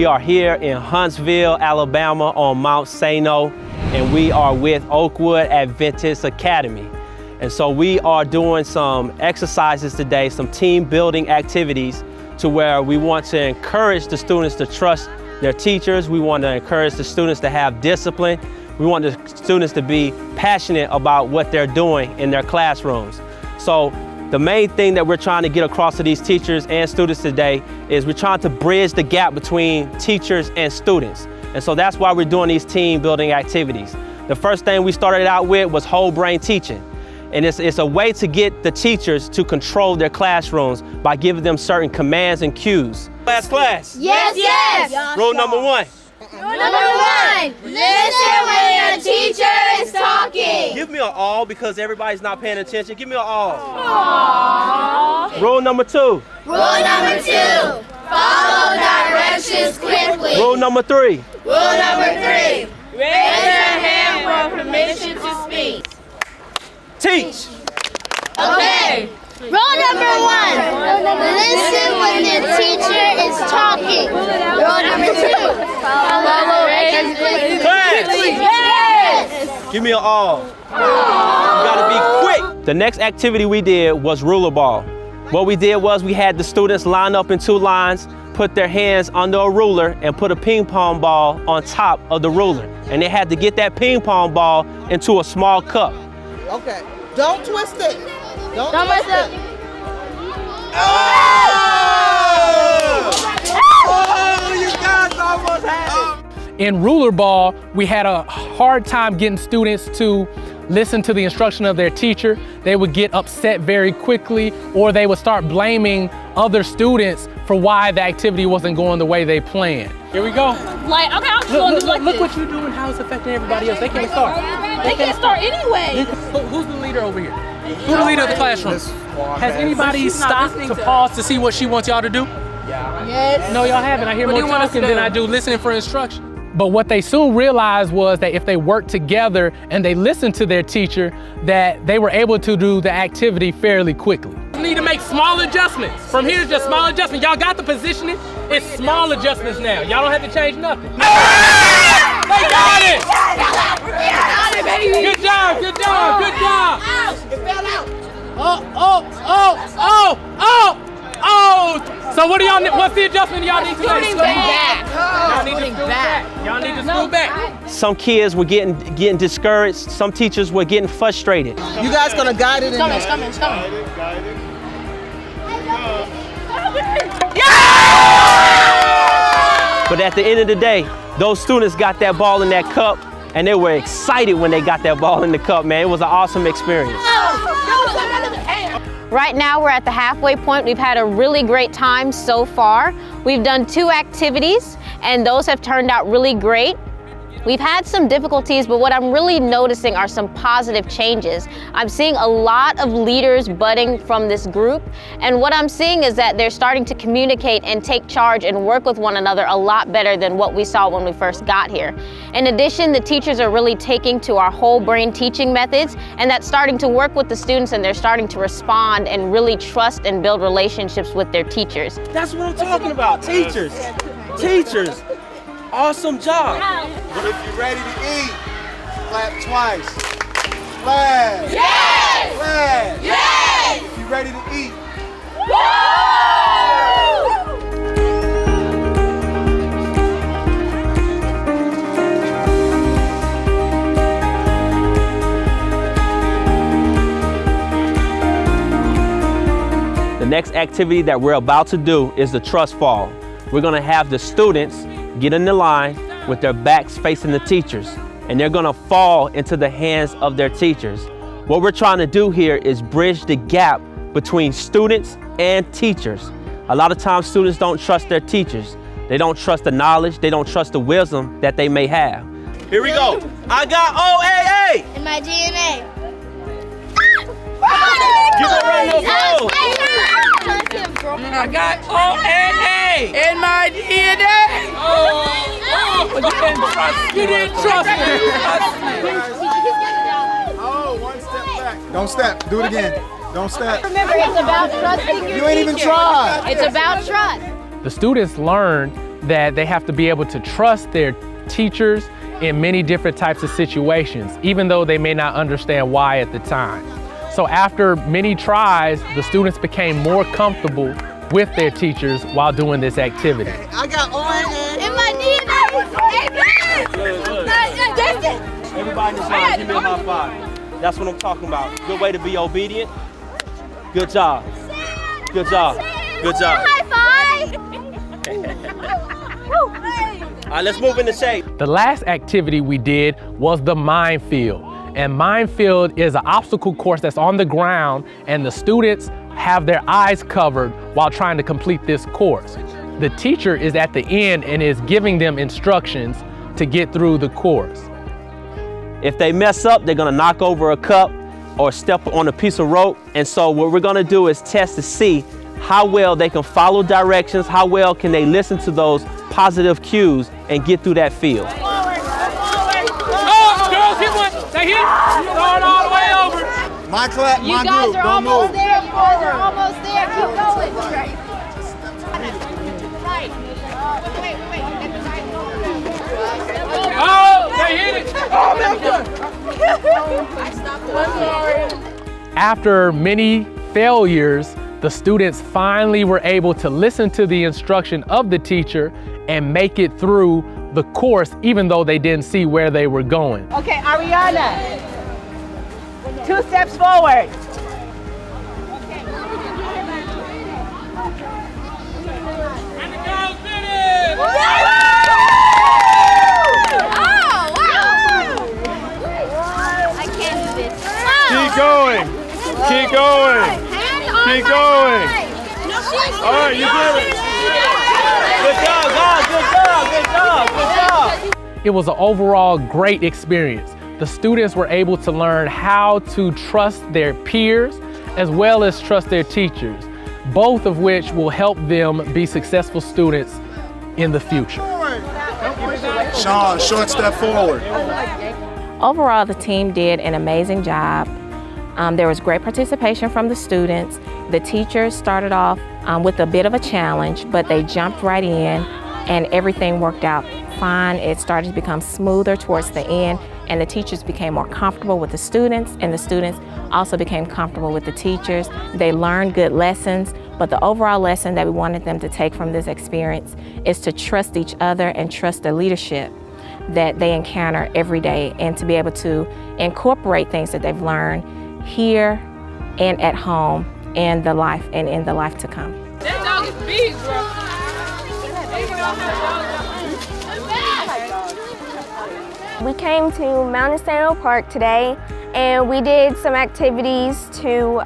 We are here in Huntsville, Alabama on Mount Sano, and we are with Oakwood Adventist Academy. And so we are doing some exercises today, some team building activities to where we want to encourage the students to trust their teachers. We want to encourage the students to have discipline. We want the students to be passionate about what they're doing in their classrooms. So the main thing that we're trying to get across to these teachers and students today is we're trying to bridge the gap between teachers and students. And so that's why we're doing these team building activities. The first thing we started out with was whole brain teaching. And it's a way to get the teachers to control their classrooms by giving them certain commands and cues. Class. Yes, yes. Rule number one. Number one, listen when your teacher is talking. Give me an all because everybody's not paying attention. Give me an all. Aww. Rule number two. Rule number two, follow directions quickly. Rule number three. Rule number three, raise your hand for permission to speak. Teach. Okay. Rule number one, listen when the teacher is talking. Rule number two, follow directions quickly. Yes. Give me an all. You gotta be quick. The next activity we did was ruler ball. What we did was we had the students line up in two lines, put their hands under a ruler and put a ping pong ball on top of the ruler. And they had to get that ping pong ball into a small cup. Okay, don't twist it. Don't twist it. Oh! Oh, you guys almost had it. In ruler ball, we had a hard time getting students to listen to the instruction of their teacher. They would get upset very quickly, or they would start blaming other students for why the activity wasn't going the way they planned. Here we go. Like, okay, I'm just gonna do like look this. what you're doing, how it's affecting everybody else. They can't start. They can't start anyway. Who's the leader over here? Who's the leader of the classroom? Has anybody stopped to pause to see what she wants y'all to do? Yes. No, y'all haven't. I hear more talking than I do listening for instruction. But what they soon realized was that if they worked together and they listened to their teacher, that they were able to do the activity fairly quickly. You need to make small adjustments. From here, it's just small adjustments. Y'all got the positioning? It's small adjustments now. Y'all don't have to change nothing. They got it! Got it, baby. Good job, good job, good job. It fell out. Oh! So what do y'all? What's the adjustment y'all need to make? Scooting back. Y'all need to scoot back. Y'all need to scoot back. Some kids were getting discouraged. Some teachers were getting frustrated. You guys gonna guide it in there. It's coming. But at the end of the day, those students got that ball in that cup, and they were excited when they got that ball in the cup, man. It was an awesome experience. Right now we're at the halfway point. We've had a really great time so far. We've done 2 activities and those have turned out really great. We've had some difficulties, but what I'm really noticing are some positive changes. I'm seeing a lot of leaders budding from this group, and what I'm seeing is that they're starting to communicate and take charge and work with one another a lot better than what we saw when we first got here. In addition, the teachers are really taking to our whole brain teaching methods, and that's starting to work with the students, and they're starting to respond and really trust and build relationships with their teachers. That's what I'm talking about, teachers. Teachers. Awesome job. But if you're ready to eat, clap twice. Clap. Yes. Clap. Yes. If you're ready to eat. The next activity that we're about to do is the trust fall. We're gonna have the students get in the line with their backs facing the teachers, and they're gonna fall into the hands of their teachers. What we're trying to do here is bridge the gap between students and teachers. A lot of times students don't trust their teachers. They don't trust the knowledge, they don't trust the wisdom that they may have. Here we go. I got OAA. In my DNA. Give it a round of applause. I got OAA in my DNA. You didn't trust me. Oh, one step back. Don't step. Do it again. Don't step. Remember, it's about trusting your You ain't even tried. It's about trust. The students learned that they have to be able to trust their teachers in many different types of situations, even though they may not understand why at the time. So after many tries, the students became more comfortable with their teachers while doing this activity. I got on In my DNA. Everybody in this line, give me a high five. That's what I'm talking about. Good way to be obedient. Good job. Good job. Good job. High five. All right, let's move into shape. The last activity we did was the minefield. And minefield is an obstacle course that's on the ground, and the students have their eyes covered while trying to complete this course. The teacher is at the end and is giving them instructions to get through the course. If they mess up, they're gonna knock over a cup or step on a piece of rope. And so what we're gonna do is test to see how well they can follow directions, how well can they listen to those positive cues and get through that field. Oh, girls, hit one. They hit. Throw it all the way over. My clap, my You guys group. are Don't almost move. there. You guys are almost there. Keep going. Right. Oh, they hit it. After many failures, the students finally were able to listen to the instruction of the teacher and make it through the course, even though they didn't see where they were going. Okay, Ariana. 2 steps forward. Keep going. Keep going. Keep going. All right, you did it. Good job, guys, good job, good job, good job. It was an overall great experience. The students were able to learn how to trust their peers as well as trust their teachers, both of which will help them be successful students in the future. Sean, short step forward. Overall, the team did an amazing job. There was great participation from the students. The teachers started off with a bit of a challenge, but they jumped right in and everything worked out fine. It started to become smoother towards the end, and the teachers became more comfortable with the students, and the students also became comfortable with the teachers. They learned good lessons, but the overall lesson that we wanted them to take from this experience is to trust each other and trust the leadership that they encounter every day, and to be able to incorporate things that they've learned here and at home and in the life to come. That dog is big, bro. We came to Mount Estano Park today, and we did some activities to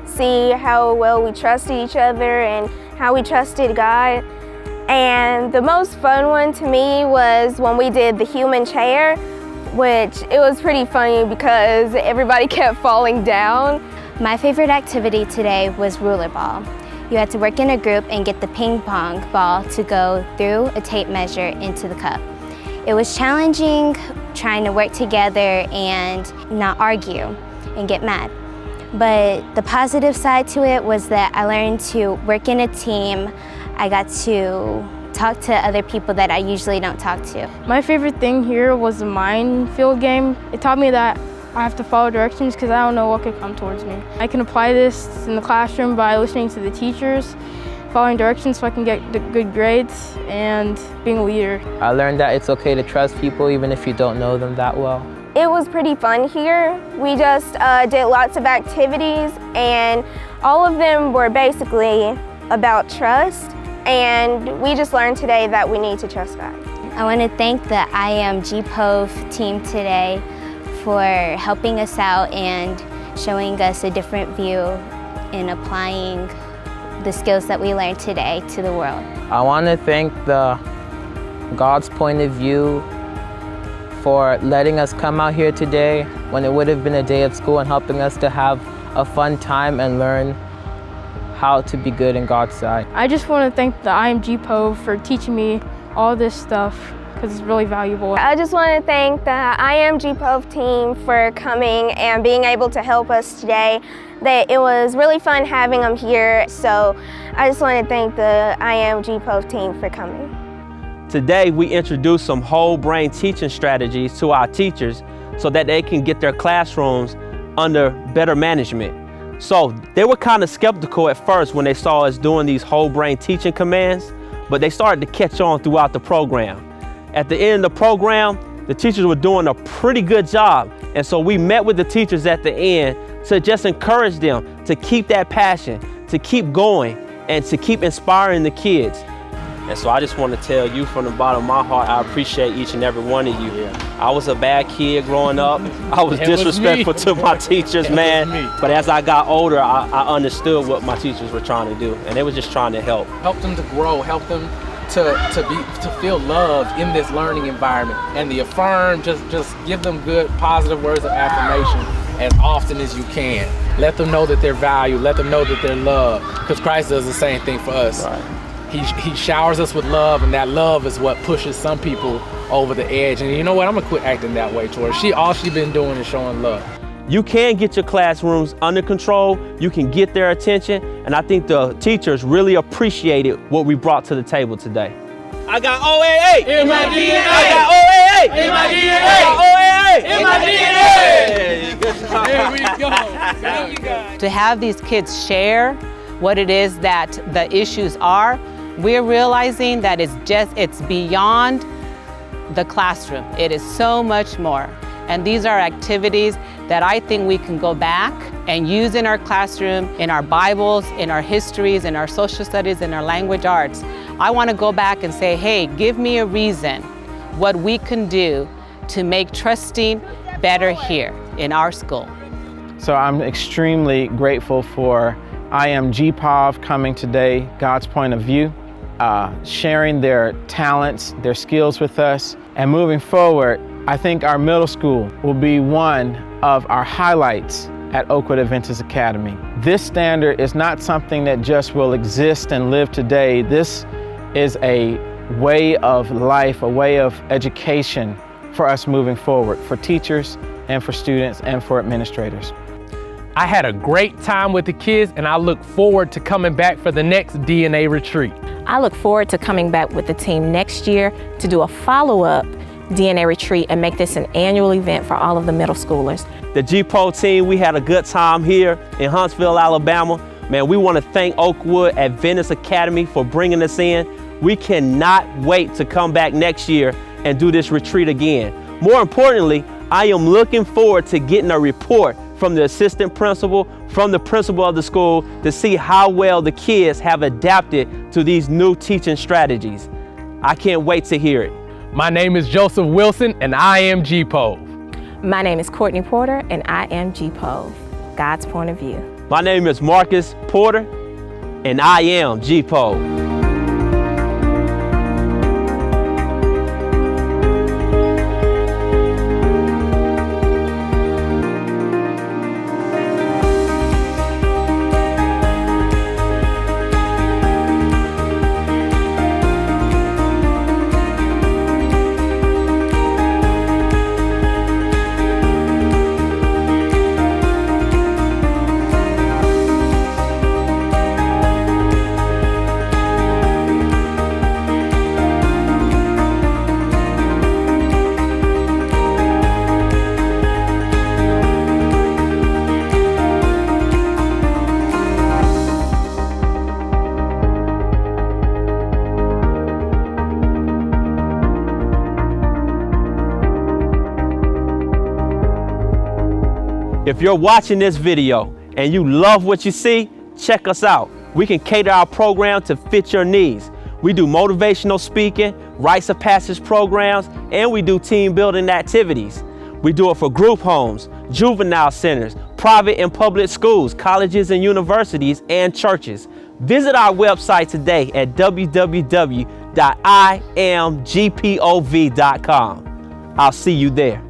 see how well we trusted each other and how we trusted God. And the most fun one to me was when we did the human chair, which it was pretty funny because everybody kept falling down. My favorite activity today was ruler ball. You had to work in a group and get the ping pong ball to go through a tape measure into the cup. It was challenging trying to work together and not argue and get mad. But the positive side to it was that I learned to work in a team. I got to talk to other people that I usually don't talk to. My favorite thing here was the minefield game. It taught me that I have to follow directions because I don't know what could come towards me. I can apply this in the classroom by listening to the teachers, following directions so I can get good grades, and being a leader. I learned that it's okay to trust people even if you don't know them that well. It was pretty fun here. We just did lots of activities, and all of them were basically about trust. And we just learned today that we need to trust God. I want to thank the Gpov team today for helping us out and showing us a different view in applying the skills that we learned today to the world. I want to thank God's point of view for letting us come out here today when it would have been a day of school and helping us to have a fun time and learn how to be good in God's sight. I just want to thank the Gpov for teaching me all this stuff because it's really valuable. I just want to thank the I Am Gpov team for coming and being able to help us today. It was really fun having them here, so I just want to thank the I Am Gpov team for coming. Today we introduced some whole brain teaching strategies to our teachers so that they can get their classrooms under better management. So they were kind of skeptical at first when they saw us doing these whole brain teaching commands, but they started to catch on throughout the program. At the end of the program, the teachers were doing a pretty good job, and so we met with the teachers at the end to just encourage them to keep that passion, to keep going, and to keep inspiring the kids. And so I just want to tell you from the bottom of my heart, I appreciate each and every one of you. I was a bad kid growing up. I was disrespectful to my teachers, man. But as I got older, I understood what my teachers were trying to do, and they were just trying to help. Help them to grow, help them to feel loved in this learning environment. And the affirm, just give them good, positive words of affirmation as often as you can. Let them know that they're valued, let them know that they're loved, because Christ does the same thing for us. Right. He showers us with love, and that love is what pushes some people over the edge. And you know what? I'm gonna quit acting that way towards her. All she been doing is showing love. You can get your classrooms under control. You can get their attention. And I think the teachers really appreciated what we brought to the table today. I got OAA in my DNA. I got OAA in my DNA. I got OAA in my DNA. There we go. Thank you guys. To have these kids share what it is that the issues are, we're realizing that it's beyond the classroom. It is so much more. And these are activities that I think we can go back and use in our classroom, in our Bibles, in our histories, in our social studies, in our language arts. I want to go back and say, hey, give me a reason what we can do to make trusting better here in our school. So I'm extremely grateful for I Am Gpov coming today, God's Point of View, sharing their talents, their skills with us. And moving forward, I think our middle school will be one of our highlights at Oakwood Adventist Academy. This standard is not something that just will exist and live today. This is a way of life, a way of education for us moving forward, for teachers and for students and for administrators. I had a great time with the kids, and I look forward to coming back for the next DNA retreat. I look forward to coming back with the team next year to do a follow-up DNA retreat and make this an annual event for all of the middle schoolers. The Gpov team, we had a good time here in Huntsville, Alabama. Man, we want to thank Oakwood Adventist Academy for bringing us in. We cannot wait to come back next year and do this retreat again. More importantly, I am looking forward to getting a report from the assistant principal, from the principal of the school, to see how well the kids have adapted to these new teaching strategies. I can't wait to hear it. My name is Joseph Wilson, and I am Gpov. My name is Courtney Porter, and I am Gpov, God's Point of View. My name is Marcus Porter, and I am Gpov. If you're watching this video and you love what you see, check us out. We can cater our program to fit your needs. We do motivational speaking, Rites of Passage Programs, and we do team building activities. We do it for group homes, juvenile centers, private and public schools, colleges and universities, and churches. Visit our website today at www.imgpov.com. I'll see you there.